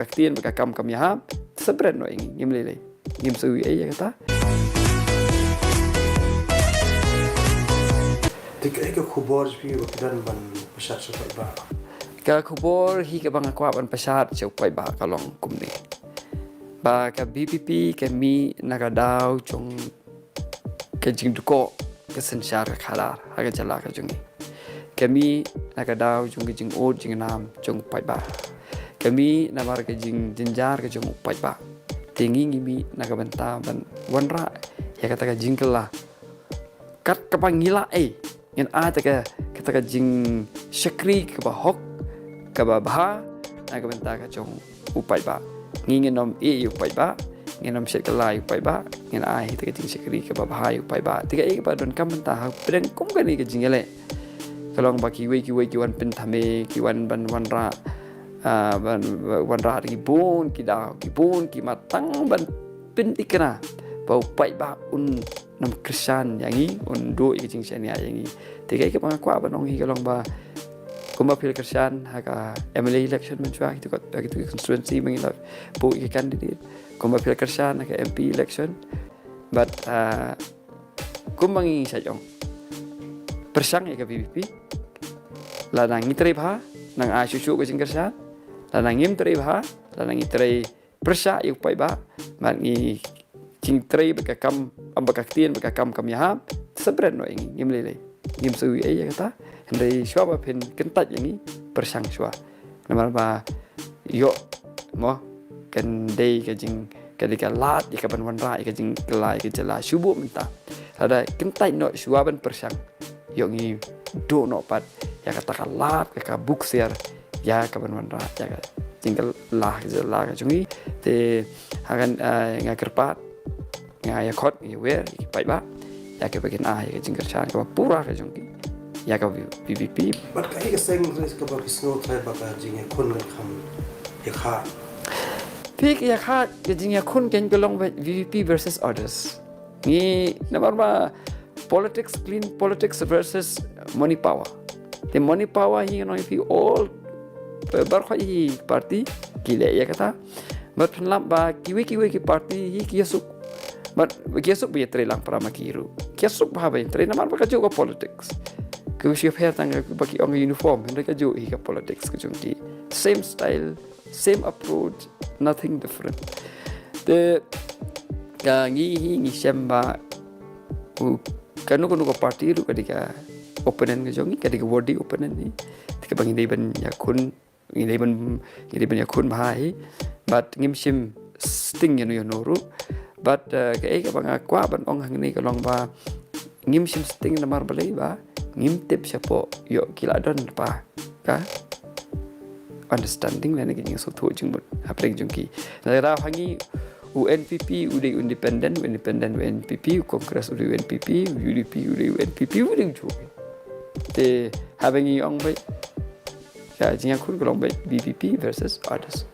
Ktien bekakam kam Iahap Bret no Ngim lele Ngim sui Eiei kata Tiga eka kubor spi wakidan ban pesat sobat ba. Ka kubor hi ka bang akwa ban pesat chau pai ba kalong kumni. Ba ka BPP ka mi nagadau chung ka jing duko ka sensyar ka khalar ha ka jala ka jungi. Kami nagadau chung ka jing od jing nam chung pai ba. Kami namar ka jing jinjar ka chung pai ba. Tingi ngimi nagabanta ban wanra ya kata ka jingkel lah. Kat ka pangila Yan kata ka jing syakri ke bahok ke babha na ka benta ka chong upai ba ngin nom upai ba ngin nom syek lai upai ba ngin ta ka jing syakri ke babha upai ba tiga ba don kam benta ha pedeng kum ka ni ka jing ele kalong ba kiwi kiwan pen thame kiwan ban wanra ban wanra ribun kibun ki matang ban pen ikna ba upai ba un nam Kristian yang ini untuk ikut jingsian yang ini. Tiga ikut mengakua banong hi kalong ba kumba pil Kristian haka MLA election mencua itu constituency mengilap bu ikut candidate kumba pil Kristian haka MP election, but kumba ngi sajong persang ikut PPP, ladang iteri bah nang susu ke jing Kristian, ladang Ngim teri bah ladang iteri persa ikut pai bah, mangi jing teri bekakam Ktien bekakam kam Iahap Bret no Ngim lele Ngim sui Eiei kata hendai syua pen kentat yang ni persang syua nama ba yo mo kan dei ka jing kadika lat ika ban wanra ika jing kelai ka jala subuh minta ada kentat no syua ban persang yo ngi do no pat ya kata ka lat ka buksiar ya ka ban wanra ya ka jingkel lah jala ka jungi te hagan ngakerpat ya khot wer pai ba ya ke bagian ya ke jingkar chan ke pura ke jongki ya ke PPP Bat kai ke seng res ke ba Sngew trai ba ka jing kun kan kham ya kha pik ya kha ke jing ya kun ken kelong VVP versus others ni nomor ba politics clean politics versus money power the money power hi no if all bar khoi party kile ya kata bat phenlam ba kiwi ki party hi kiasuk but kiasuk bi tre lang para makiru kiasuk ba ba tre namar ba ka juga politics ku siap her tang bagi ong uniform hendak ka juga hi ka politics ku jungki same style same approach nothing different the ka ngi samba kanu ko party ru kadika opponent ka jongi kadika wodi opponent ni tika bangi dei ban yakun ngi dei ban yakun bahai but ngim sim sting you noru but cái bang akwa ban ong hang ni kalong ba ngim sim sting namar balai ba ngim tip siapo yo kila don pa ka understanding la ni so thu jing but hapreng jungki na ra hangi UNPP udah independent UNPP Kongres udah UNPP UDP udah UNPP udah ju te having ong ba ya jing akun kalong ba BPP versus others